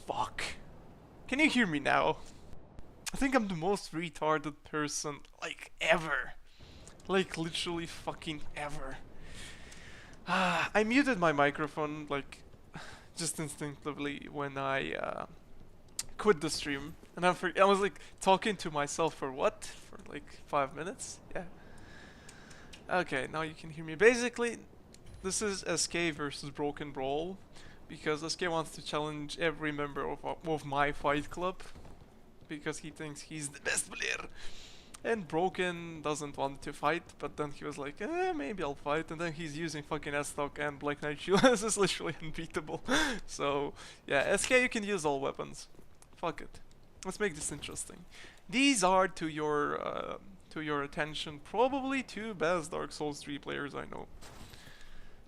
fuck? Can you hear me now? I think I'm the most retarded person, like, ever. Like, literally fucking ever. I muted my microphone, like, just instinctively when I quit the stream. And I was like talking to myself for what? For like 5 minutes? Yeah. Okay, now you can hear me. Basically, this is SK versus Broken Brawl. Because SK wants to challenge every member of my fight club. Because he thinks he's the best player. And Broken doesn't want to fight, but then he was like, maybe I'll fight. And then he's using fucking S-Stock and Black Knight Shield. This is literally unbeatable. So, yeah, SK, you can use all weapons. Fuck it. Let's make this interesting. These are, to your attention, probably two best Dark Souls 3 players I know.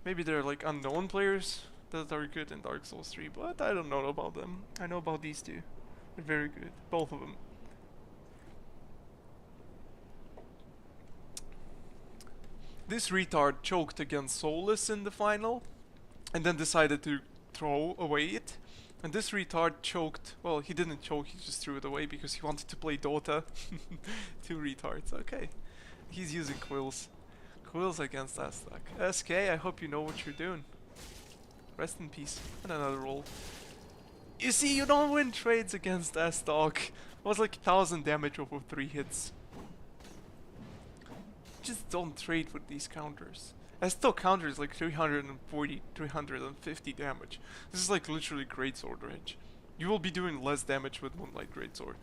Maybe they're like unknown players that are good in Dark Souls 3, but I don't know about them. I know about these two. They're very good, both of them. This retard choked against Soulless in the final, and then decided to throw away it. And this retard choked, well, he didn't choke, he just threw it away because he wanted to play Dota. Two retards, okay. He's using Quills. Quills against S-Stock. SK, I hope you know what you're doing. Rest in peace. And another roll. You see, you don't win trades against S-Stock. It was like 1000 damage over 3 hits. Just don't trade with these counters. S-Stock counters like 340, 350 damage. This is like literally Greatsword range. You will be doing less damage with Moonlight Greatsword.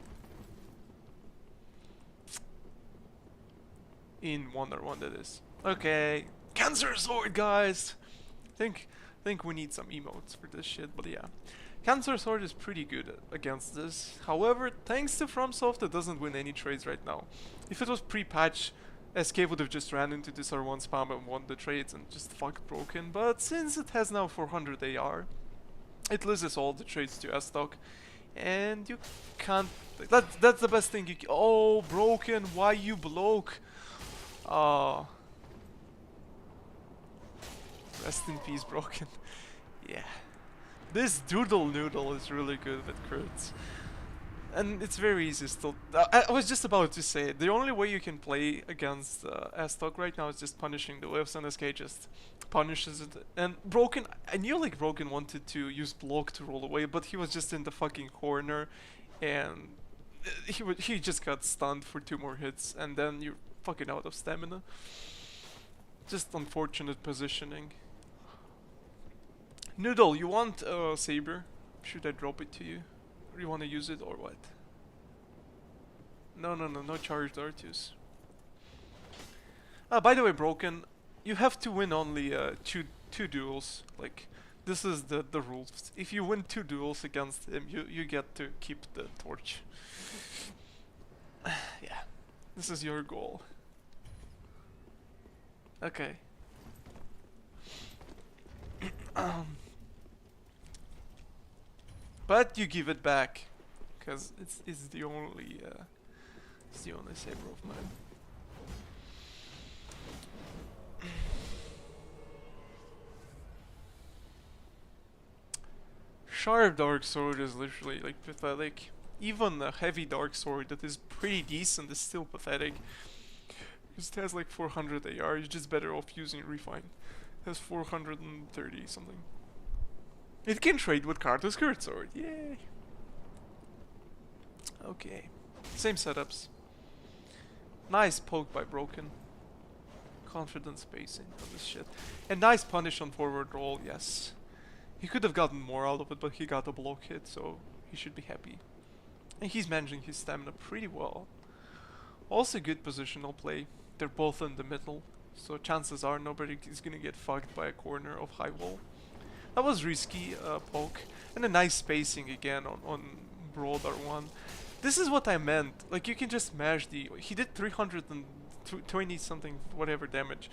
In 1-on-1 that is. Okay. Cancer Sword, guys! Think we need some emotes for this shit, but yeah. Cancer Sword is pretty good against this. However, thanks to FromSoft, it doesn't win any trades right now. If it was pre-patch, SK would have just ran into this R1 spam and won the trades and just fucked Broken, but since it has now 400 AR, it loses all the trades to S-Stock, and you can't... That's the best thing you can... Oh, Broken, why you bloke? Ah. Rest in peace, Broken. Yeah. This Doodle Noodle is really good with crits. And it's very easy still. I was just about to say, the only way you can play against S-Stock right now is just punishing the whiffs, and SK just punishes it. And Broken, I knew like Broken wanted to use block to roll away, but he was just in the fucking corner, and he just got stunned for 2 more hits, and then you're fucking out of stamina. Just unfortunate positioning. Noodle, you want Saber? Should I drop it to you? Or you want to use it or what? No charged R2s. By the way, Broken, you have to win only two duels. Like, this is the rules. If you win 2 duels against him, you get to keep the torch. Yeah, this is your goal. Okay. But you give it back, because it's the only saber of mine. Sharp Dark Sword is literally like pathetic. Even a heavy Dark Sword that is pretty decent is still pathetic. Because it has like 400 AR, you're just better off using Refine. It has 430 something. It can trade with Carter's Sword, yay! Okay, same setups. Nice poke by Broken. Confident spacing on this shit. And nice punish on forward roll, yes. He could have gotten more out of it, but he got a block hit, so he should be happy. And he's managing his stamina pretty well. Also good positional play. They're both in the middle, so chances are nobody is gonna get fucked by a corner of high wall. That was risky poke, and a nice spacing again on broad R1. This is what I meant, like you can just mash the... He did 320 something, whatever damage.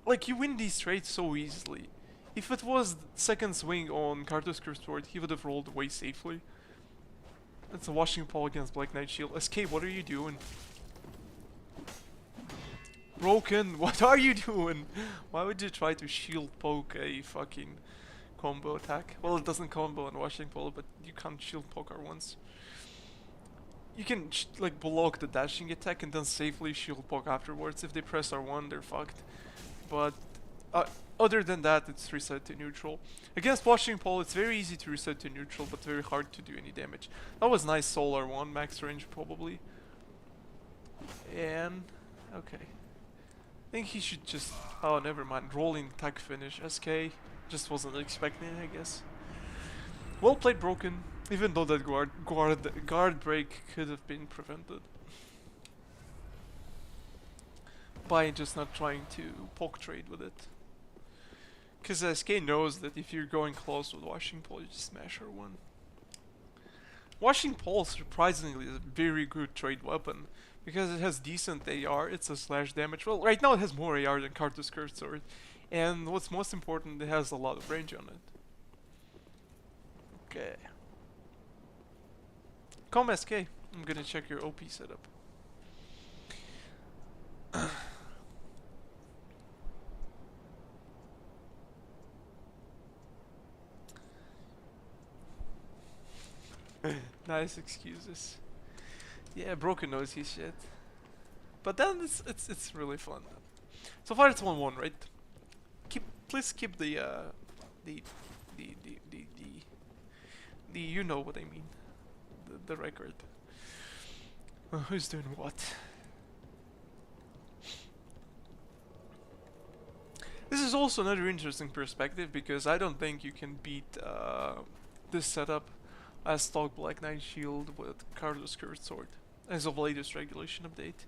Like you win these trades so easily. If it was second swing on Carter's Sword, he would have rolled way safely. It's a washing pole against Black Knight Shield. SK, what are you doing? Broken, what are you doing? Why would you try to shield poke a fucking combo attack. Well, it doesn't combo on Washing Pole, but you can't shield poke R1s. You can like block the dashing attack and then safely shield poke afterwards. If they press R1, they're fucked. But other than that, it's reset to neutral. Against Washing Pole, it's very easy to reset to neutral, but very hard to do any damage. That was nice Soul R1 max range probably. And okay, I think he should just. Oh, never mind. Rolling attack finish. SK just wasn't expecting it, I guess. Well played, Broken. Even though that guard break could have been prevented by just not trying to poke trade with it. Because SK knows that if you're going close with Washing Pole, you just smash R1. Washing Pole surprisingly is a very good trade weapon because it has decent AR. It's a slash damage. Well, right now it has more AR than Cartus Curved Sword, and what's most important, it has a lot of range on it. Okay. Come SK, I'm gonna check your OP setup. Nice excuses. Yeah, Broken knows his shit. But then it's really fun. So far it's 1-1, right? Please keep the you know what I mean. The record. Who's doing what? This is also another interesting perspective because I don't think you can beat this setup as stock Black Knight Shield with Carlos Curved Sword as of latest regulation update.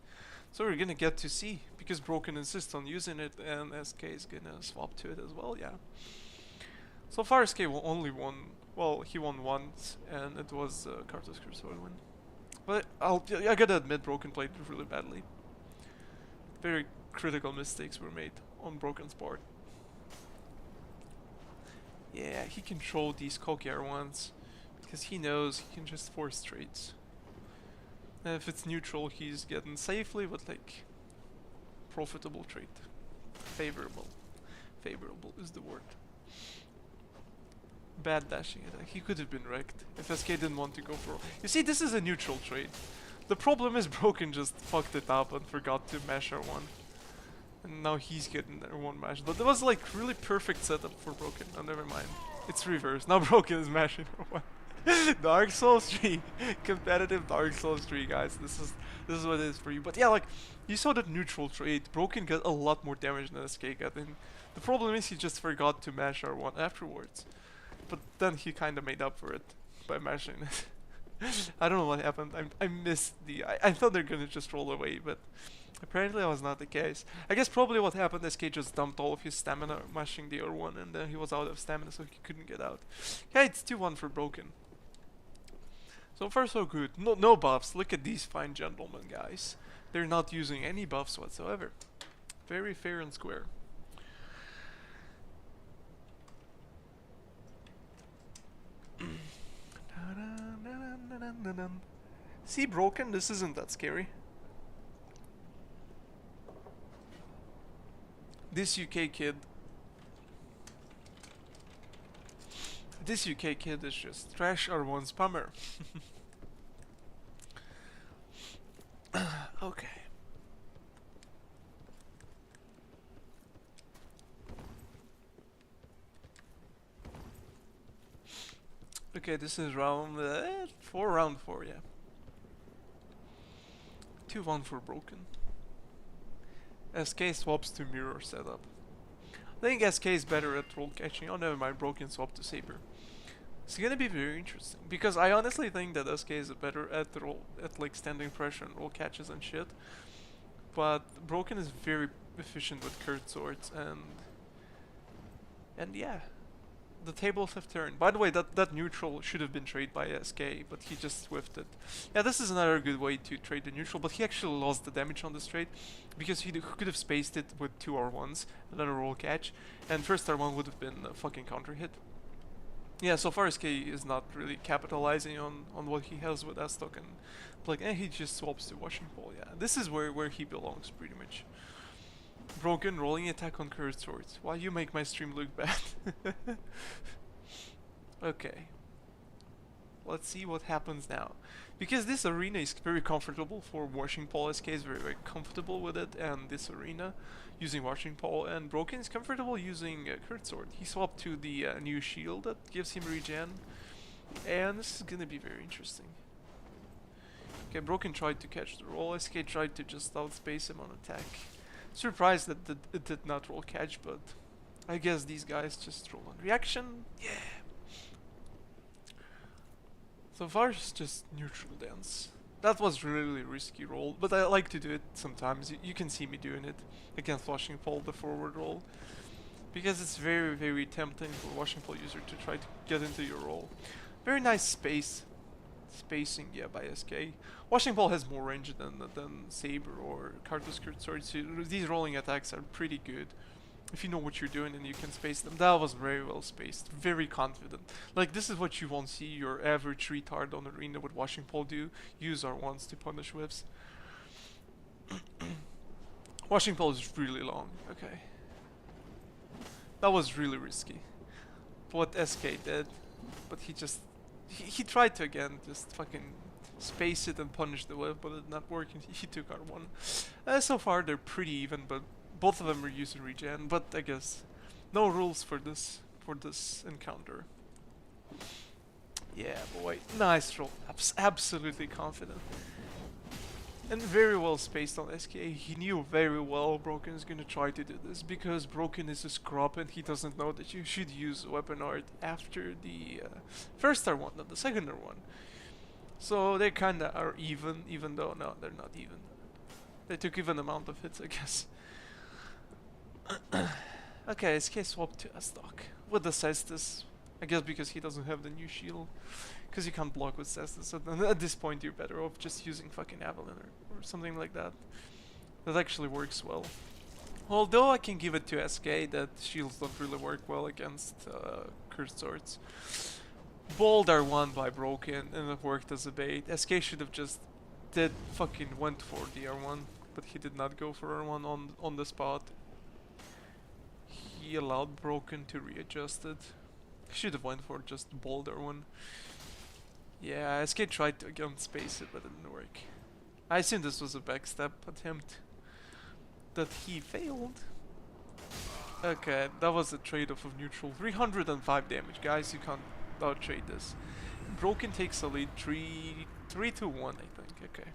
So we're gonna get to see because Broken insists on using it and SK is gonna swap to it as well, yeah. So far SK only won, well, he won once and it was Carlos Curved Sword win. But I gotta admit Broken played really badly. Very critical mistakes were made on Broken's part. Yeah, he controlled these cocky R1s because he knows he can just force trades. And if it's neutral, he's getting safely with like profitable trade. Favorable. Favorable is the word. Bad dashing attack. He could have been wrecked if SK didn't want to go for. You see, this is a neutral trade. The problem is Broken just fucked it up and forgot to mash R1. And now he's getting R1 mash. But it was like really perfect setup for Broken. Oh, never mind. It's reversed. Now Broken is mashing R1. Dark Souls 3. Competitive Dark Souls 3, guys. This is what it is for you. But yeah, like, you saw that neutral trade. Broken got a lot more damage than SK got. And the problem is he just forgot to mash R1 afterwards. But then he kind of made up for it by mashing it. I don't know what happened. I missed the... I thought they're gonna just roll away, but apparently that was not the case. I guess probably what happened, SK just dumped all of his stamina mashing the R1 and then he was out of stamina so he couldn't get out. Yeah, it's 2-1 for Broken. So far so good. No buffs. Look at these fine gentlemen, guys. They're not using any buffs whatsoever. Very fair and square. See, Broken, this isn't that scary. This UK kid is just trash R1 spammer. Okay. Okay, this is round 4, yeah. 2-1 for Broken. SK swaps to mirror setup. I think SK is better at roll catching. Oh, never mind, Broken swap to Saber. It's gonna be very interesting because I honestly think that SK is better at like standing pressure and roll catches and shit. But Broken is very efficient with curved swords and yeah. The tables have turned. By the way, that neutral should have been traded by SK, but he just swiffed it. Yeah, this is another good way to trade the neutral, but he actually lost the damage on this trade because he could have spaced it with 2 R1s and then a roll catch, and first R1 would have been a fucking counter hit. Yeah, so far SK is not really capitalizing on what he has with S-Stock and like, he just swaps to Washing Pole. Yeah, this is where he belongs pretty much. Broken rolling attack on curved swords. Why you make my stream look bad? Okay. Let's see what happens now. Because this arena is very comfortable for washing pole. SK is very comfortable with it, and this arena using washing pole, and Broken is comfortable using BrokenSword. He swapped to the new shield that gives him regen, and this is gonna be very interesting. Okay, Broken tried to catch the roll. SK tried to just outspace him on attack. Surprised that it did not roll catch, but I guess these guys just roll on reaction. Yeah. So far it's just neutral dance. That was really risky roll, but I like to do it sometimes. You can see me doing it against washing pole, the forward roll. Because it's very tempting for washing pole user to try to get into your roll. Very nice spacing, yeah, by SK. Washing pole has more range than Saber or Cartus Sword, so these rolling attacks are pretty good. If you know what you're doing and you can space them. That was very well spaced, very confident. Like, this is what you won't see your average retard on arena with washing pole do. Use R1s to punish whiffs. Washing pole is really long, okay. That was really risky. What SK did, but he tried to again just fucking space it and punish the whiff, but it not working. He took R1. So far they're pretty even, but both of them are using regen, but I guess no rules for this encounter. Yeah, boy, nice roll. Absolutely confident. And very well spaced on SK. He knew very well Broken is gonna try to do this because Broken is a scrub and he doesn't know that you should use weapon art after the first R1, not the second R1. So they kinda are even though no, they're not even. They took even amount of hits, I guess. Okay, SK swapped to a stock with the Cestus. I guess because he doesn't have the new shield. Because you can't block with Cestus. So at this point you're better off just using fucking Avalon or something like that. That actually works well. Although I can give it to SK that shields don't really work well against cursed swords. Bold R1 by Broken and it worked as a bait. SK should have just went for the R1, but he did not go for R1 on the spot. He allowed Broken to readjust it. He should have went for just bold R1. Yeah, SK tried to again space it, but it didn't work. I assume this was a backstep attempt that he failed. Okay, that was a trade-off of neutral. 305 damage, guys. You can't out-trade this. Broken takes a lead, 3-1, I think. Okay.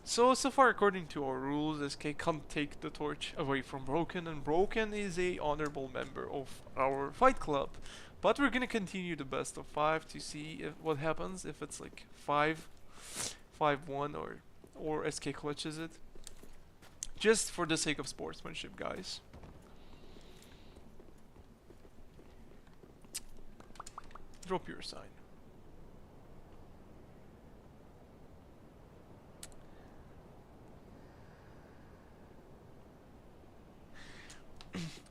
So far, according to our rules, SK can't take the torch away from Broken, and Broken is a honorable member of our fight club. But we're gonna continue the best of 5 to see what happens if it's like 5-1 or SK clutches it. Just for the sake of sportsmanship, guys. Drop your sign.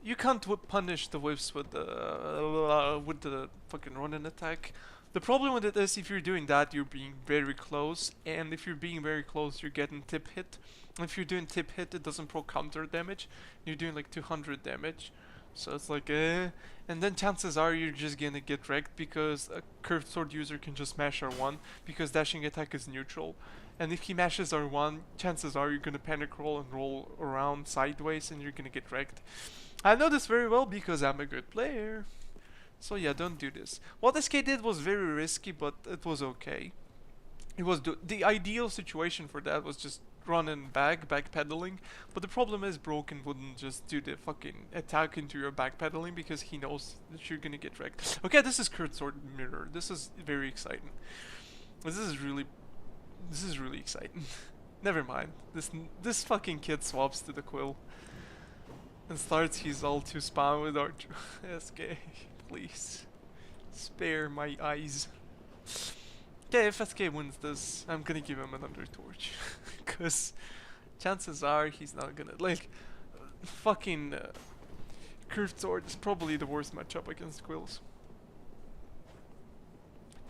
You can't punish the whiffs with the fucking run-in attack. The problem with it is if you're doing that, you're being very close, and if you're being very close, you're getting tip hit. And if you're doing tip hit, it doesn't pro counter damage. You're doing like 200 damage. So it's like and then chances are you're just gonna get wrecked because a curved sword user can just mash R1 because dashing attack is neutral. And if he mashes R1, chances are you're gonna panic roll and roll around sideways and you're gonna get wrecked. I know this very well because I'm a good player. So yeah, don't do this. What SK did was very risky, but it was okay. It was the ideal situation for that was just run and backpedaling. But the problem is Broken wouldn't just do the fucking attack into your backpedaling because he knows that you're gonna get wrecked. Okay, this is Curved Sword Mirror. This is very exciting. This is really exciting. Never mind. This fucking kid swaps to the Quill and starts his ult to spam with our SK. Please spare my eyes. Okay, if SK wins this, I'm gonna give him another torch. Cause chances are he's not gonna like fucking Curved Sword is probably the worst matchup against Quills.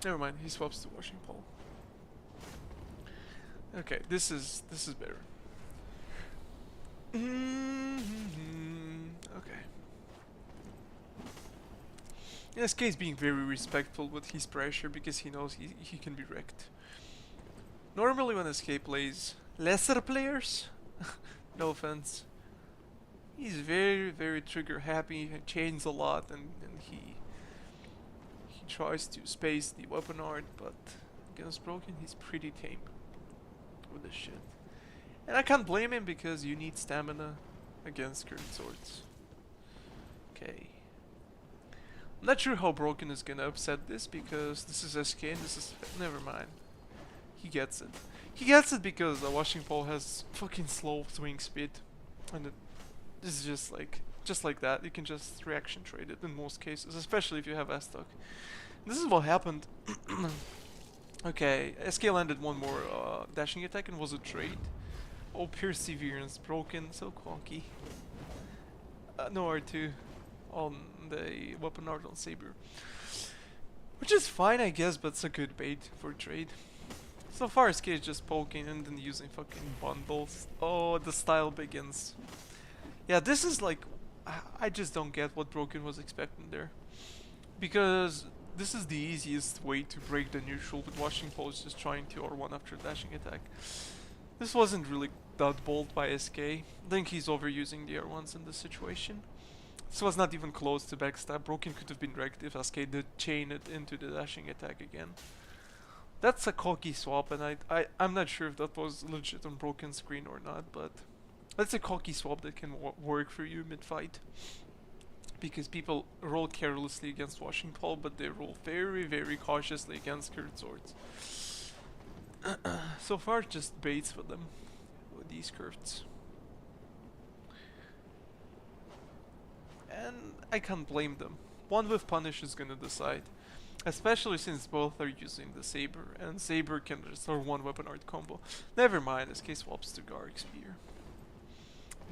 Never mind, he swaps to Washing Pole. Okay, this is better. Okay. SK is being very respectful with his pressure because he knows he can be wrecked. Normally when SK plays lesser players, no offense, he's very trigger happy and chains a lot, and he tries to space the weapon art, but against Broken he's pretty tame with this shit. And I can't blame him because you need stamina against curved swords. Okay. I'm not sure how Broken is gonna upset this because this is SK and this is... never mind. He gets it. He gets it because the washing pole has fucking slow swing speed. And this is just like that. You can just reaction trade it in most cases, especially if you have S-Stock. This is what happened. Okay, SK landed one more dashing attack and was a trade. Oh, Perseverance, Broken, so cocky. No R2 on the weapon art on Saber. Which is fine, I guess, but it's a good bait for trade. So far, SK is just poking and then using fucking bundles. Oh, the style begins. Yeah, this is like... I just don't get what Broken was expecting there. Because this is the easiest way to break the neutral with washing poles, just trying to R1 after dashing attack. This wasn't really that bold by SK. I think he's overusing the R1s in this situation. This was not even close to backstab. Broken could have been wrecked if SK did chain it into the dashing attack again. That's a cocky swap, and I'm not sure if that was legit on Broken screen or not, but that's a cocky swap that can work for you mid-fight. Because people roll carelessly against washing pole, but they roll very cautiously against curved swords. So far, just baits for them with these curves. And I can't blame them. One with punish is gonna decide. Especially since both are using the Saber, and Saber can just one weapon art combo. Never mind, SK swaps to Garrick Spear.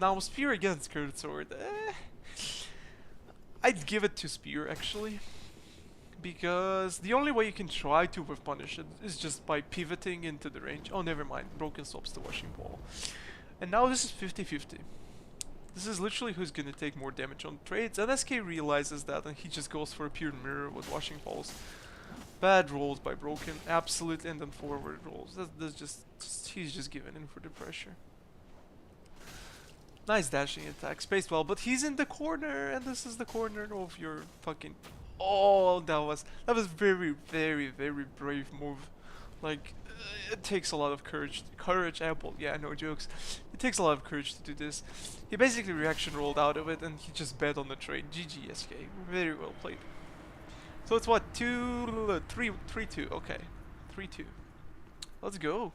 Now, Spear against curved sword, I'd give it to Spear actually. Because the only way you can try to whiff punish it is just by pivoting into the range. Oh, never mind, Broken swaps to washing pole. And now this is 50-50. This is literally who's gonna take more damage on trades, and SK realizes that and he just goes for a pure mirror with washing poles. Bad rolls by Broken, absolutely, and then forward rolls. That's just he's just giving in for the pressure. Nice dashing attack, spaced well, but he's in the corner, and this is the corner of your fucking... Oh, that was very brave move. Like, it takes a lot of courage, Apple, yeah, no jokes. It takes a lot of courage to do this. He basically reaction rolled out of it and he just bet on the trade. GG SK, very well played. So it's what, 3-2, okay, 3-2. Let's go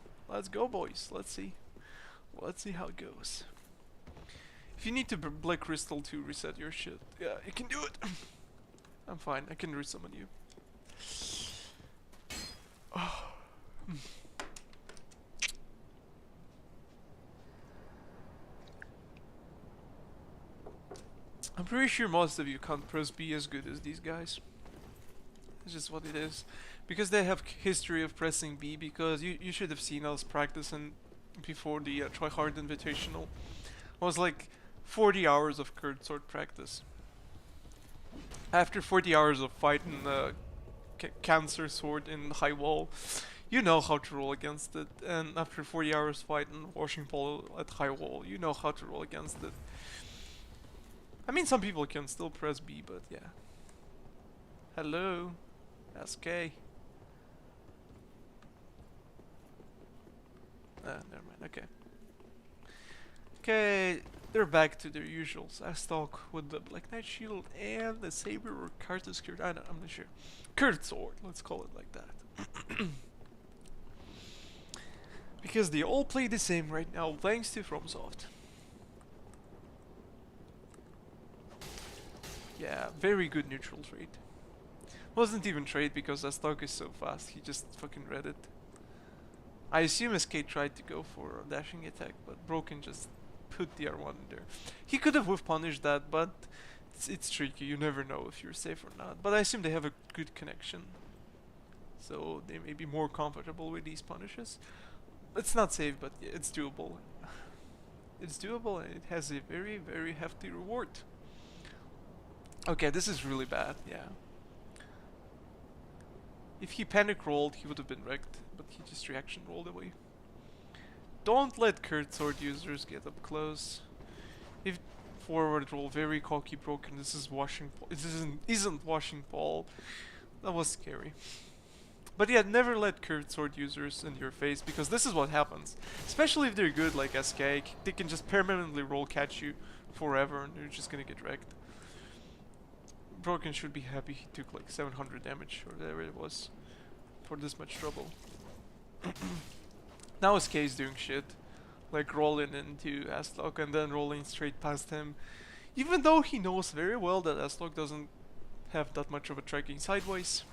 boys, let's see how it goes. If you need to Black Crystal to reset your shit, yeah, you can do it. I'm fine, I can resummon you. Oh. I'm pretty sure most of you can't press B as good as these guys. It's just what it is. Because they have history of pressing B, because you should have seen us practicing before the Try Hard Invitational. It was like 40 hours of curved sword practice. After 40 hours of fighting Cancer Sword in high wall, you know how to roll against it, and after 40 hours fighting washing pole at high wall, you know how to roll against it. I mean, some people can still press B, but yeah. Hello, SK. Never mind, okay. Okay, they're back to their usuals. I stalk with the Black Knight Shield and the Saber or Cartus Curd. I'm not sure. Curved Sword, let's call it like that. Because they all play the same right now, thanks to FromSoft. Yeah, very good neutral trade. Wasn't even trade because that stock is so fast, he just fucking read it. I assume SK tried to go for a dashing attack, but Broken just put the R1 in there. He could have whiff punished that, but it's tricky, you never know if you're safe or not. But I assume they have a good connection, so they may be more comfortable with these punishes. It's not safe, but yeah, it's doable. It's doable and it has a very hefty reward. Okay, this is really bad, yeah. If he panic rolled, he would have been wrecked, but he just reaction rolled away. Don't let Kurt Sword users get up close. If forward roll, very cocky, broken. This is washing. This isn't washing Paul. That was scary. But yeah, never let Kurt Sword users in your face, because this is what happens. Especially if they're good like SK, they can just permanently roll catch you forever and you're just gonna get wrecked. Broken should be happy he took like 700 damage or whatever it was for this much trouble. Now SK is doing shit, like rolling into Astlog and then rolling straight past him, even though he knows very well that Astlog doesn't have that much of a tracking sideways.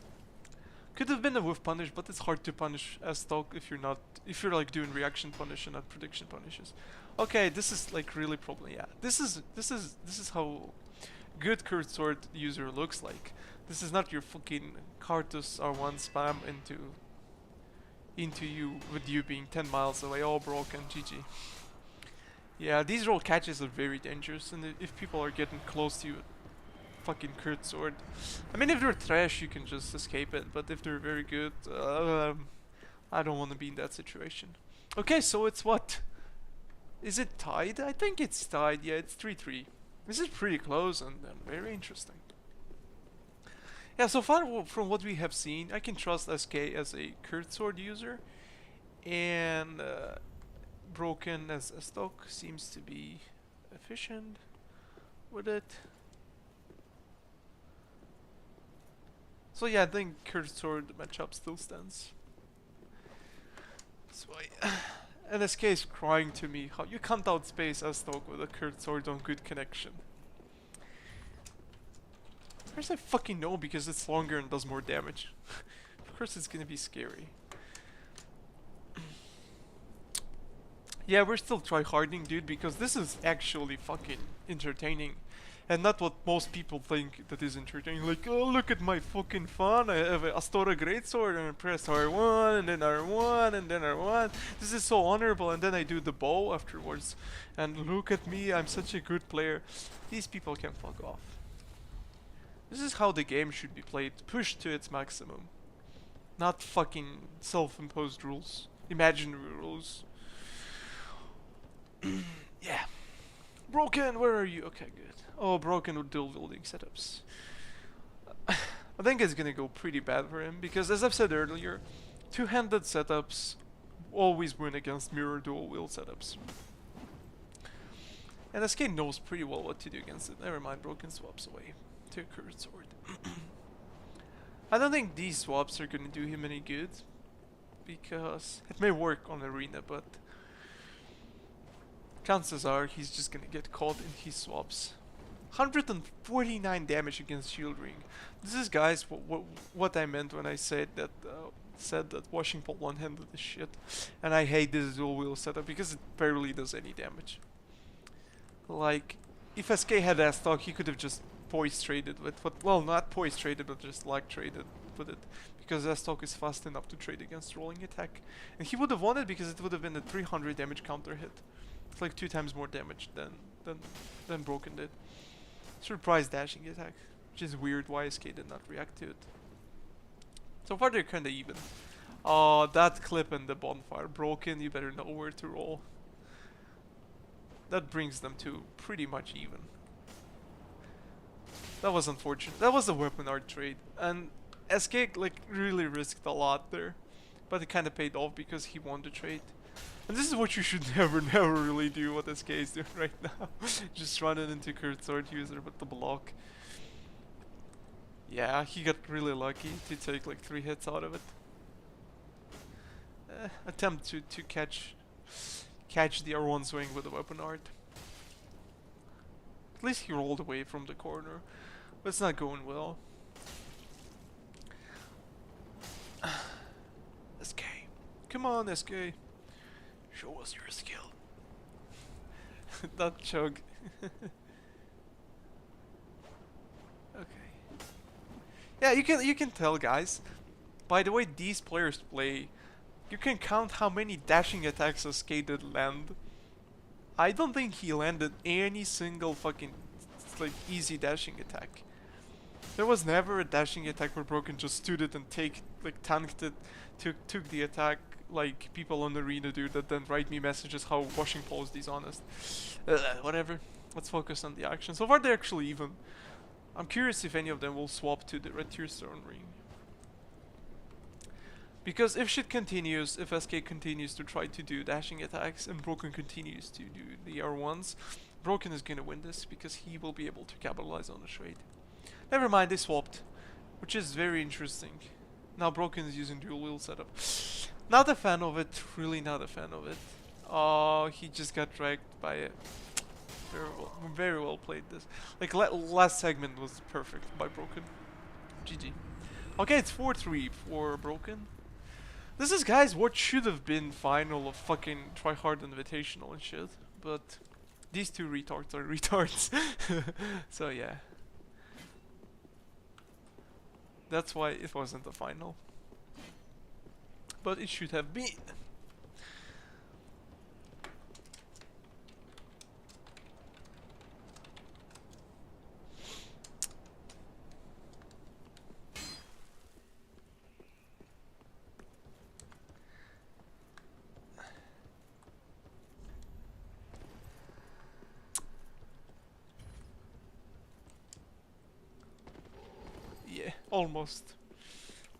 Could have been a whiff punish, but it's hard to punish Astlog if you're like doing reaction punish and not prediction punishes. Okay, this is like really probably, yeah. This is how good Kurt Sword user looks like. This is not your fucking Cartus R1 spam into you with you being 10 miles away, all broken, GG. Yeah, these roll catches are very dangerous, and if people are getting close to you with fucking Kurt Sword, I mean, if they're trash, you can just escape it, but if they're very good, I don't want to be in that situation. Okay, so it's what? Is it tied? I think it's tied. Yeah, it's 3-3. This is pretty close and very interesting. Yeah, so far from what we have seen, I can trust SK as a Kurt Sword user, and Broken as a stock seems to be efficient with it. So yeah, I think Kurt Sword matchup still stands. That's why. And SK is crying to me how you can't outspace Astok with a Kurt Sword on good connection. Of course I fucking know, because it's longer and does more damage. Of course it's gonna be scary. Yeah, we're still tryharding, dude, because this is actually fucking entertaining. And not what most people think that is entertaining. Like, oh, look at my fucking fun. I have a Astora Greatsword and I press R1 and then R1 and then R1. This is so honorable, and then I do the bow afterwards. And look at me, I'm such a good player. These people can fuck off. This is how the game should be played. Pushed to its maximum. Not fucking self-imposed rules. Imaginary rules. Yeah. Broken, where are you? Okay, good. Oh, Broken with dual wielding setups. I think it's gonna go pretty bad for him, because as I've said earlier, two-handed setups always win against mirror dual wield setups. And SK knows pretty well what to do against it. Never mind, Broken swaps away to a Kurt Sword. I don't think these swaps are gonna do him any good, because it may work on Arena, but chances are he's just gonna get caught in his swaps. 149 damage against Shield Ring. This is, guys, what I meant when I said that Washington one-handed is shit, and I hate this dual wheel setup because it barely does any damage. Like, if SK had that stock, he could have just poise traded with well, not poise traded, but just lag traded with it, because that stock is fast enough to trade against rolling attack, and he would have won it because it would have been a 300 damage counter hit. It's like 2 times more damage than Broken did. Surprise dashing attack, which is weird why SK did not react to it. So far they're kinda even. Oh, that clip in the bonfire. Broken, you better know where to roll. That brings them to pretty much even. That was unfortunate. That was a weapon art trade, and SK like really risked a lot there, but it kinda paid off because he won the trade. And this is what you should never really do, what SK is doing right now. Just running into Kurt Sword user with the block. Yeah, he got really lucky to take like 3 hits out of it. Attempt to catch the R1 swing with the weapon art. At least he rolled away from the corner, but it's not going well. SK. Come on, SK. Show us your skill. That chug. Okay. Yeah, you can tell, guys. By the way these players play, you can count how many dashing attacks SK did land. I don't think he landed any single fucking like easy dashing attack. There was never a dashing attack where Broken just stood it and tanked it, took the attack like people on the arena do that then write me messages how Washing Pole is dishonest. Whatever. Let's focus on the action. So far they're actually even. I'm curious if any of them will swap to the Red Tier Stone Ring. Because if shit continues, if SK continues to try to do dashing attacks and Broken continues to do the R1s, Broken is gonna win this because he will be able to capitalize on the trade. Never mind, they swapped, which is very interesting. Now Broken is using dual wheel setup. Not a fan of it, really not a fan of it. Oh, he just got dragged by it. Very well played this. Like last segment was perfect by Broken. GG. Okay, it's 4-3 for Broken. This is, guys, what should have been final of fucking Try Hard Invitational and shit. But these two retards are retards. So yeah. That's why it wasn't the final. But it should have been. Yeah, almost.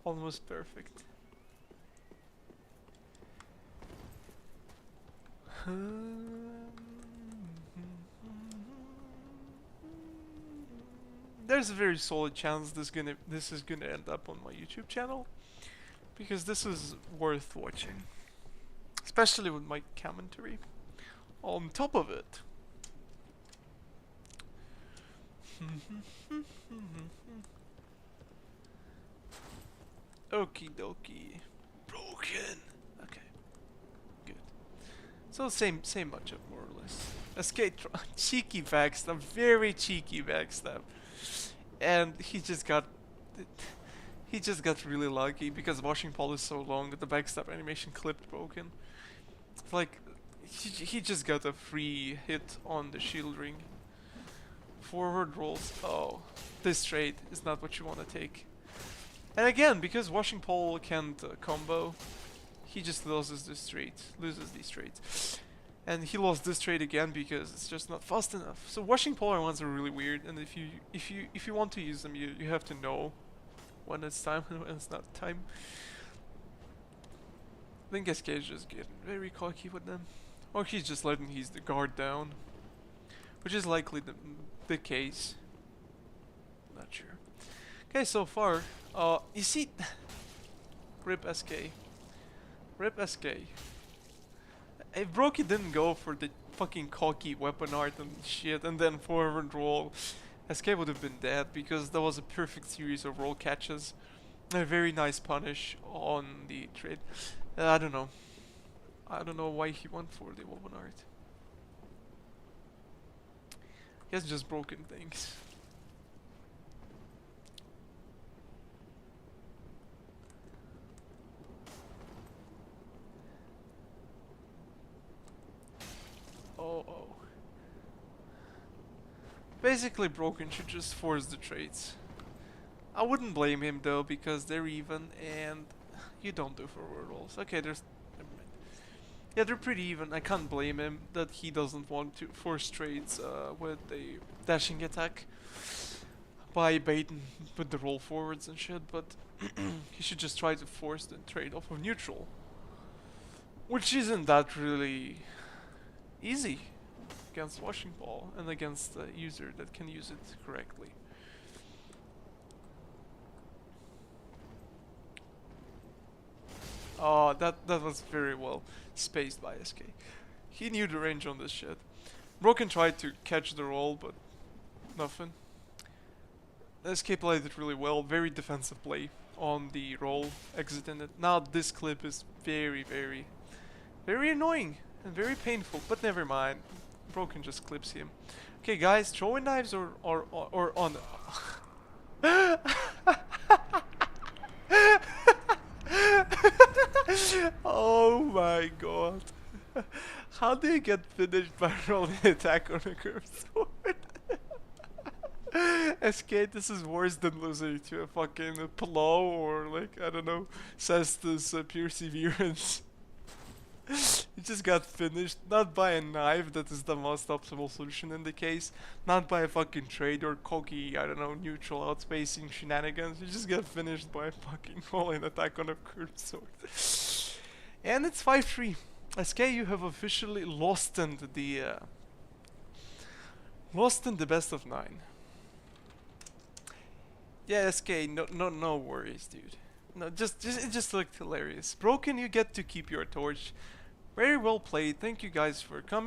Almost perfect. There's a very solid chance this is gonna end up on my YouTube channel because this is worth watching, especially with my commentary on top of it. Okie dokie. Broken. Okay. Good. So same matchup more or less. Escape cheeky backstab, very cheeky backstab. And he just got really lucky because Washing Pole is so long that the backstab animation clipped Broken. It's like he just got a free hit on the shield ring. Forward rolls. Oh, this trade is not what you want to take. And again, because Washing Pole can't combo, he just loses these trades. And he lost this trade again because it's just not fast enough. So Washing Pole ones are really weird, and if you want to use them, you have to know when it's time and when it's not time. I think SK is just getting very cocky with them, or he's just letting the guard down, which is likely the case. Not sure. Okay, so far, you see, rip SK. If Brokey didn't go for the fucking cocky weapon art and shit, and then forward roll, SK would have been dead because that was a perfect series of roll catches. A very nice punish on the trade. I don't know why he went for the weapon art. He has just broken things. Oh. Basically, Broken should just force the trades. I wouldn't blame him though, because they're even and you don't do forward rolls. Okay, yeah, they're pretty even. I can't blame him that he doesn't want to force trades with the dashing attack by baiting with the roll forwards and shit, but he should just try to force the trade off of neutral, which isn't that really easy against Washing Pole and against a user that can use it correctly. Oh, that was very well spaced by SK. He knew the range on this shit. Broken tried to catch the roll, but nothing. SK played it really well, very defensive play on the roll, exiting it. Now this clip is very annoying and very painful, but never mind. Broken just clips him. Okay, guys, throwing knives or on. Oh my god. How do you get finished by rolling attack on a curved sword? SK, this is worse than losing to a fucking Palau or like, I don't know, Cestus Perseverance. You just got finished, not by a knife, that is the most optimal solution in the case, not by a fucking trade or cocky, I don't know, neutral outspacing shenanigans. You just got finished by a fucking all-in attack on a curved sword. And it's 5-3. SK, you have officially lost in the best of 9. Yeah, SK, no worries, dude. No, it just looked hilarious. Broken, you get to keep your torch. Very well played. Thank you guys for coming.